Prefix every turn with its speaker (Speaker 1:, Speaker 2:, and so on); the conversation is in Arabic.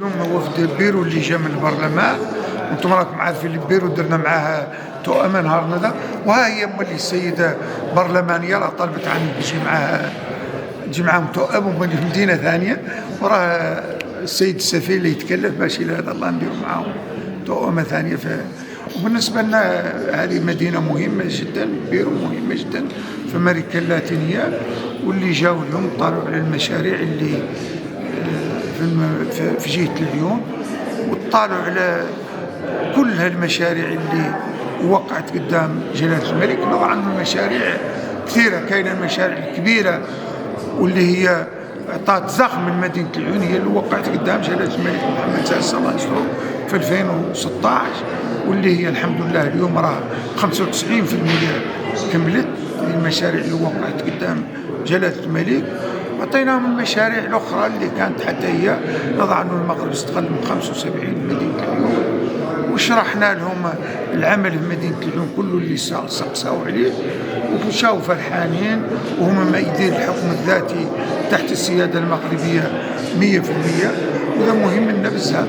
Speaker 1: اليوم وفد بيرو اللي جا من البرلمان، وانتم راكم عارفين البيرو درنا معاه تؤمه نهارنا ذا، وها هي مولي السيده برلمانيه راه طلبت عني تجي معاهم تؤم ومولي في مدينه ثانيه، وراه السيد السفير اللي يتكلف باش الى هذا الله نديروا معاهم تؤمه ثانيه. وبالنسبه لنا هذه مدينه مهمه جدا، بيرو مهمه جدا في امريكا اللاتينيه، واللي جاوا اليوم طالعوا على المشاريع اللي في جهة العيون، واطلعوا على كل هالمشاريع اللي وقعت قدام جلالة الملك. طبعا المشاريع كثيرة، كاينة المشاريع الكبيرة واللي هي اعطت زخم من مدينة العيون، هي اللي وقعت قدام جلالة الملك محمد سادس الله يسره في 2016، واللي هي الحمد لله اليوم راه 95% كملت المشاريع اللي وقعت قدام جلالة الملك. عطيناهم المشاريع الأخرى اللي كانت حتى هي نضع أن المغرب استقل من 75 مدينة العيون، وشرحنا لهم العمل في مدينة العيون كله اللي سقساو عليه، ومشاو فرحانين، وهم مأيدين الحكم الذاتي تحت السيادة المغربية 100%، وهذا مهم لنا بزاف.